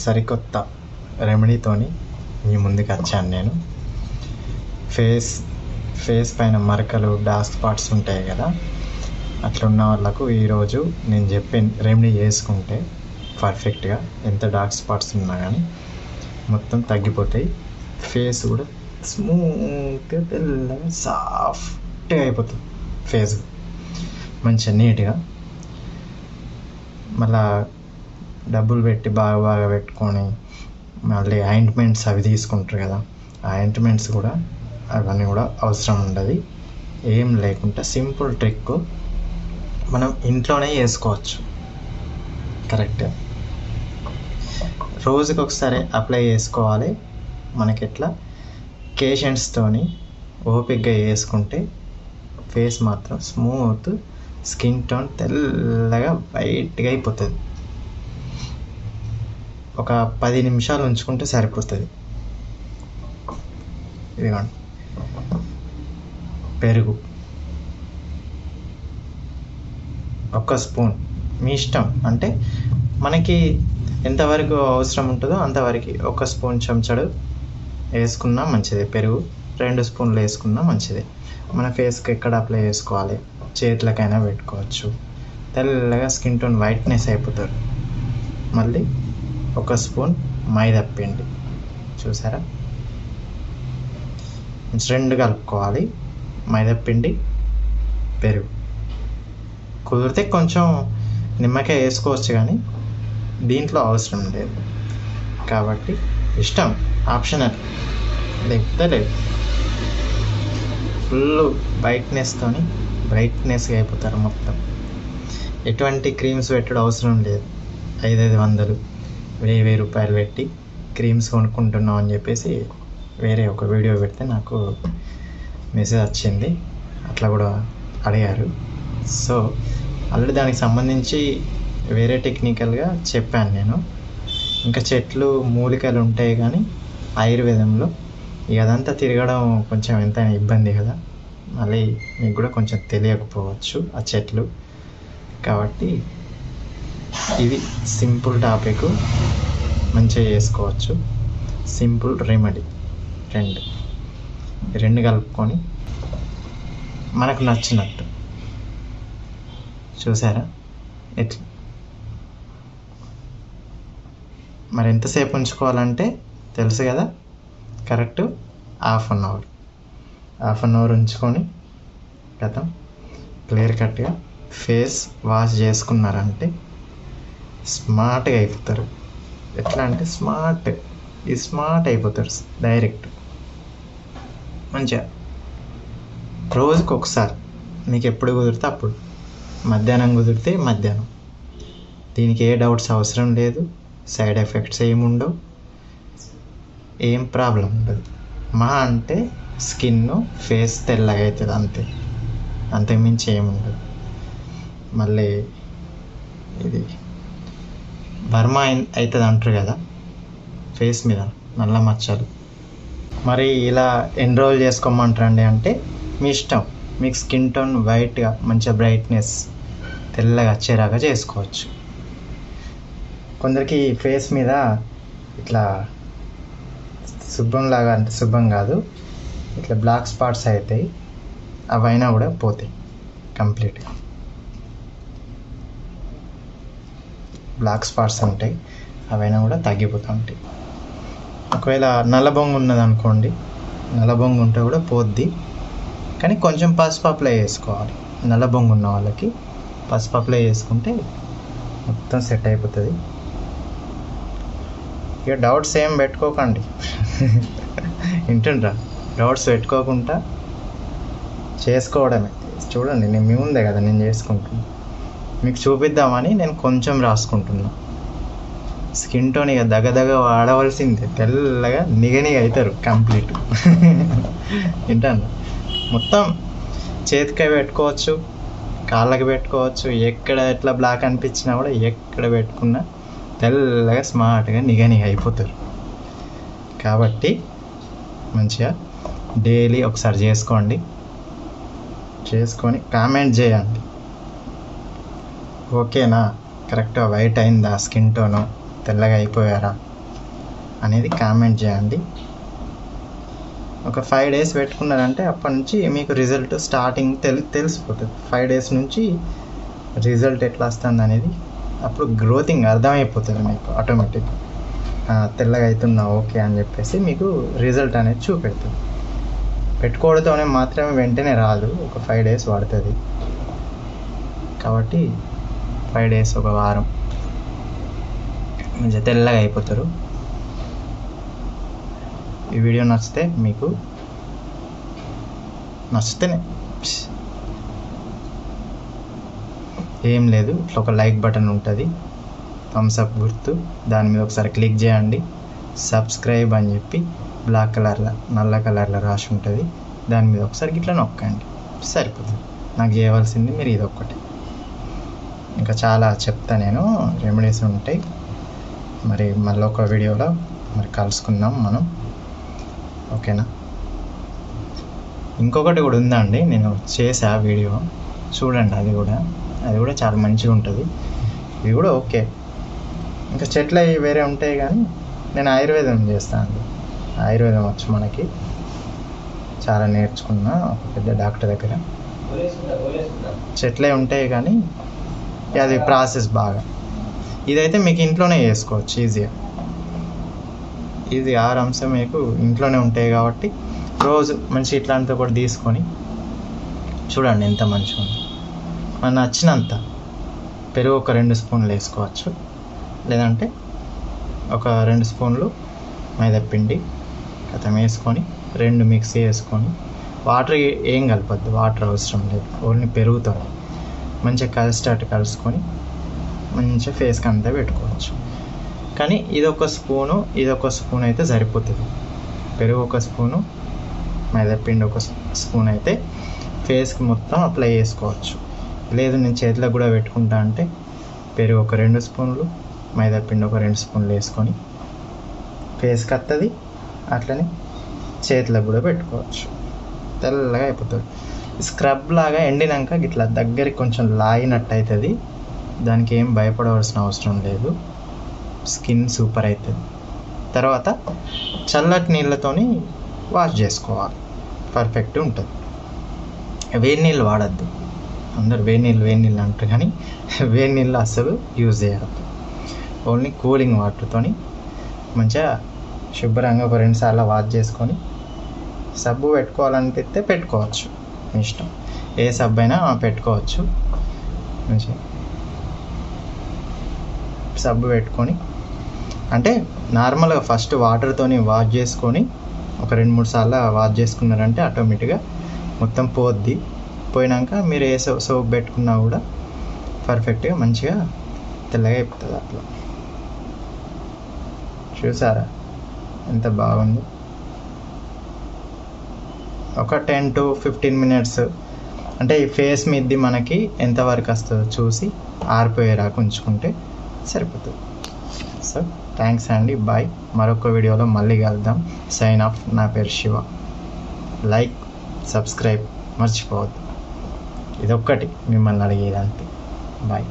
సరికొత్త రెమెడీతోని మీ ముందుకు వచ్చాను నేను. ఫేస్ పైన మరకలు, డార్క్ స్పాట్స్ ఉంటాయి కదా, అట్లున్న వాళ్ళకు ఈరోజు నేను చెప్పే రెమెడీ చేసుకుంటే పర్ఫెక్ట్గా ఎంత డార్క్ స్పాట్స్ ఉన్నా కానీ మొత్తం తగ్గిపోతాయి. ఫేస్ కూడా స్మూత్గా, తెల్లగా, సాఫ్ట్గా అయిపోతుంది. ఫేస్ మంచిగా నీట్గా. మళ్ళా డబ్బులు పెట్టి బాగా పెట్టుకొని మళ్ళీ ఆయింట్మెంట్స్ అవి తీసుకుంటారు కదా, ఆ ఆయింట్మెంట్స్ కూడా అవన్నీ కూడా అవసరం ఉండదు. ఏం లేకుండా సింపుల్ ట్రిక్ మనం ఇంట్లోనే చేసుకోవచ్చు. కరెక్ట్గా రోజుకి ఒకసారి అప్లై చేసుకోవాలి. మనకి ఎట్లా కేషెంట్స్తోని ఓపిక్గా చేసుకుంటే ఫేస్ మాత్రం స్మూత్, స్కిన్ టోన్ తెల్లగా వైట్గా అయిపోతుంది. ఒక 10 నిమిషాలు ఉంచుకుంటే సరిపోతుంది. ఇదిగోండి, పెరుగు 1 స్పూన్, మీ ఇష్టం. అంటే మనకి ఎంతవరకు అవసరం ఉంటుందో అంతవరకు 1 స్పూన్ చెంచాడు వేసుకున్నా మంచిదే. పెరుగు 2 స్పూన్లు వేసుకున్నా మంచిదే. మన ఫేస్కి ఎక్కడ అప్లై చేసుకోవాలి, చేతులకైనా పెట్టుకోవచ్చు. తెల్లగా స్కిన్ టోన్ వైట్నెస్ అయిపోతారు. మళ్ళీ 1 స్పూన్ మైదా పిండి, చూసారా, 2 కలుపుకోవాలి. మైదా పిండి, పెరుగు. కుదిరితే కొంచెం నిమ్మకాయ వేసుకోవచ్చు, కానీ దీంట్లో అవసరం లేదు కాబట్టి ఇష్టం, ఆప్షనల్. లేకపోతే లేదు. ఫుల్ బ్రైట్నెస్గా అయిపోతారు మొత్తం. ఎటువంటి క్రీమ్స్ పెట్టడం అవసరం లేదు. 500 1000 రూపాయలు పెట్టి క్రీమ్స్ కొనుక్కుంటున్నాం అని చెప్పేసి వేరే ఒక వీడియో పెడితే నాకు మెసేజ్ వచ్చింది, అట్లా కూడా అడిగారు. సో ఆల్రెడీ దానికి సంబంధించి వేరే టెక్నికల్గా చెప్పాను నేను. ఇంకా చెట్లు, మూలికలు ఉంటాయి కానీ ఆయుర్వేదంలో ఇక అదంతా తిరగడం కొంచెం ఎంతైనా ఇబ్బంది కదా, మళ్ళీ మీకు కూడా కొంచెం తెలియకపోవచ్చు ఆ చెట్లు. కాబట్టి ఇది సింపుల్ టాపిక్, మంచిగా చేసుకోవచ్చు. Simple remedy. 2 కలుపుకొని మనకు నచ్చినట్టు, చూసారా ఎట్లా. మరి ఎంతసేపు ఉంచుకోవాలంటే తెలుసు కదా, కరెక్ట్ హాఫ్ అన్ అవర్ ఉంచుకొని గతం క్లియర్ కట్గా ఫేస్ వాష్ చేసుకున్నారంటే స్మార్ట్గా అయిపోతారు. ఎట్లా అంటే స్మార్ట్ అయిపోతారు డైరెక్ట్. మంచిగా రోజుకి ఒకసారి, మీకు ఎప్పుడు కుదిరితే అప్పుడు. మధ్యాహ్నం కుదిరితే మధ్యాహ్నం. దీనికి ఏ డౌట్స్ అవసరం లేదు. సైడ్ ఎఫెక్ట్స్ ఏముండవు, ఏం ప్రాబ్లం ఉండదు. అంటే స్కిన్, ఫేస్ తెల్లగా అవుతుంది అంతే, అంతకుమించి ఏముండదు. మళ్ళీ ఇది బర్మా అవుతుంది అంటారు కదా ఫేస్ మీద, నల్ల మచ్చలు. మరి ఇలా ఎన్ని రోజులు చేసుకోమంటారండి అంటే మీ ఇష్టం. మీకు స్కిన్ టోన్ వైట్గా, మంచిగా బ్రైట్నెస్, తెల్లగా వచ్చేలాగా చేసుకోవచ్చు. కొందరికి ఫేస్ మీద ఇట్లా శుభ్రంలాగా, అంటే శుభ్రం కాదు, ఇట్లా బ్లాక్ స్పాట్స్ అవుతాయి. అవైనా కూడా పోతాయి కంప్లీట్గా. బ్లాక్ స్పాట్స్ ఉంటాయి, అవైనా కూడా తగ్గిపోతూ ఉంటాయి. ఒకవేళ నల్లబొంగు ఉన్నదనుకోండి, నల్లబొంగు ఉంటే కూడా పోద్ది, కానీ కొంచెం పసుపు అప్లై చేసుకోవాలి. నల్లబొంగు ఉన్న వాళ్ళకి పసుపు అప్లై చేసుకుంటే మొత్తం సెట్ అయిపోతుంది. ఇక డౌట్స్ ఏం పెట్టుకోకండి. వింటుండ్రా, డౌట్స్ పెట్టుకోకుండా చేసుకోవడమే. చూడండి, నేను మీ ముందే కదా నేను చేసుకుంటున్నాను, మీకు చూపిద్దామని నేను కొంచెం రాసుకుంటున్నా. స్కిన్ టోన్ ఇక దగ్గ వాడవలసిందే, తెల్లగా నిగనిగ అవుతారు కంప్లీట్. వింటాను, మొత్తం చేతికి పెట్టుకోవచ్చు, కాళ్ళకి పెట్టుకోవచ్చు. ఎక్కడ ఎట్లా బ్లాక్ అనిపించినా కూడా ఎక్కడ పెట్టుకున్నా తెల్లగా స్మార్ట్గా నిగనిగ అయిపోతారు. కాబట్టి మంచిగా డైలీ ఒకసారి చేసుకోండి. చేసుకొని కామెంట్ చేయండి, ఓకేనా, కరెక్ట్గా వైట్ అయిందా స్కిన్ టోను, తెల్లగా అయిపోయారా అనేది కామెంట్ చేయండి. ఒక 5 డేస్ పెట్టుకున్నారంటే అప్పటి నుంచి మీకు రిజల్ట్ స్టార్టింగ్ తెలిసిపోతుంది. 5 డేస్ నుంచి రిజల్ట్ ఎట్లా వస్తుంది అనేది అప్పుడు గ్రోతింగ్ అర్థమైపోతుంది మీకు ఆటోమేటిక్. తెల్లగా అవుతున్నా ఓకే అని చెప్పేసి మీకు రిజల్ట్ అనేది చూపెడుతుంది. పెట్టుకోవడంతోనే మాత్రమే వెంటనే రాదు, ఒక 5 డేస్ పడుతుంది. కాబట్టి 5 డేస్, ఒక వారం మంచిగా తెల్లగా అయిపోతారు. ఈ వీడియో నచ్చితేనే ఏం లేదు, ఇట్లా ఒక లైక్ బటన్ ఉంటుంది, థమ్స్ అప్ గుర్తు, దాని మీద ఒకసారి క్లిక్ చేయండి. సబ్స్క్రైబ్ అని చెప్పి బ్లాక్ కలర్లో, నల్ల కలర్లో రాసి ఉంటుంది, దాని మీద ఒకసారి ఇట్లా నొక్కండి, సరిపోతుంది. నాకు చేయవలసింది మీరు ఇది ఒక్కటి. ఇంకా చాలా చెప్తా నేను, రెమెడీస్ ఉంటాయి. మరి మళ్ళీ ఒక వీడియోలో మరి కలుసుకుందాం మనం, ఓకేనా? ఇంకొకటి కూడా ఉందండి, నేను చేసా వీడియో, చూడండి. అది కూడా చాలా మంచిగా ఉంటుంది. ఇది కూడా ఓకే. ఇంకా చెట్లు అవి వేరే ఉంటాయి, కానీ నేను ఆయుర్వేదం చేస్తాను. ఆయుర్వేదం వచ్చు మనకి, చాలా నేర్చుకున్నా ఒక పెద్ద డాక్టర్ దగ్గర. చెట్లే ఉంటాయి కానీ అది ప్రాసెస్ బాగా. ఇదైతే మీకు ఇంట్లోనే చేసుకోవచ్చు ఈజీగా. ఇది ఆరాంశం మీకు ఇంట్లోనే ఉంటాయి కాబట్టి రోజు మంచి ఇట్లాంటితో కూడా తీసుకొని చూడండి ఎంత మంచిగా ఉంది. మనకు నచ్చినంత పెరుగు ఒక 2 స్పూన్లు వేసుకోవచ్చు, లేదంటే ఒక 2 స్పూన్లు మైదాపిండి అతను వేసుకొని 2 మిక్సీ వేసుకొని, వాటర్ ఏం కలపద్దు, వాటర్ అవసరం లేదు, ఓన్లీ పెరుగుతో మంచిగా కలిసేటట్టు కలుసుకొని మంచిగా ఫేస్కి అంతా పెట్టుకోవచ్చు. కానీ ఇదొక స్పూన్ అయితే సరిపోతుంది. పెరుగు 1 స్పూను, మైదాపిండి 1 స్పూన్ అయితే ఫేస్కి మొత్తం అప్లై చేసుకోవచ్చు. లేదు నేను చేతిలో కూడా పెట్టుకుంటా అంటే పెరుగు ఒక 2 స్పూన్లు, మైదాపిండి ఒక 2 స్పూన్లు వేసుకొని ఫేస్కి వస్తుంది. అట్లనే చేతిలో కూడా పెట్టుకోవచ్చు, తెల్లగా అయిపోతుంది. స్క్రబ్ లాగా ఎండినాక ఇట్లా దగ్గరికి కొంచెం లాగినట్టు అవుతుంది. దానికి ఏం భయపడవలసిన అవసరం లేదు, స్కిన్ సూపర్ అవుతుంది. తర్వాత చల్లటి నీళ్ళతోని వాష్ చేసుకోవాలి, పర్ఫెక్ట్ ఉంటుంది. వేడి నీళ్ళు వాడద్దు, అందరు వేడి నీళ్ళు అంటారు, కానీ వేడి నీళ్ళు అస్సలు యూజ్ చేయవద్దు. ఓన్లీ కూలింగ్ వాటర్తోని మంచిగా శుభ్రంగా ఒక 2 సార్లు వాష్ చేసుకొని, సబ్బు పెట్టుకోవాలనిపిస్తే పెట్టుకోవచ్చు, మీ ఇష్టం. ఏ సబ్బు అయినా పెట్టుకోవచ్చు. మంచిగా సబ్బు పెట్టుకొని, అంటే నార్మల్గా ఫస్ట్ వాటర్తోని వాష్ చేసుకొని ఒక 2-3 సార్లు వాష్ చేసుకున్నారంటే ఆటోమేటిక్గా మొత్తం పోయినాక మీరు ఏ సోప్ పెట్టుకున్నా కూడా పర్ఫెక్ట్గా మంచిగా తెల్లగా అయిపోతుంది. అట్లా చూసారా ఎంత బాగుంది. ఒక 10 to 15 minutes అంటే ఈ ఫేస్ మీది మనకి ఎంతవరకు వస్తుందో చూసి ఆరిపోయేరాకు ఉంచుకుంటే సరిపోతుంది. సో థ్యాంక్స్ అండి, బాయ్. మరొక వీడియోలో మళ్ళీ కలుద్దాం. Sign off. నా పేరు శివ. లైక్, సబ్స్క్రైబ్ మర్చిపోవద్దు. ఇదొక్కటి మిమ్మల్ని అడిగేదంతే. బాయ్.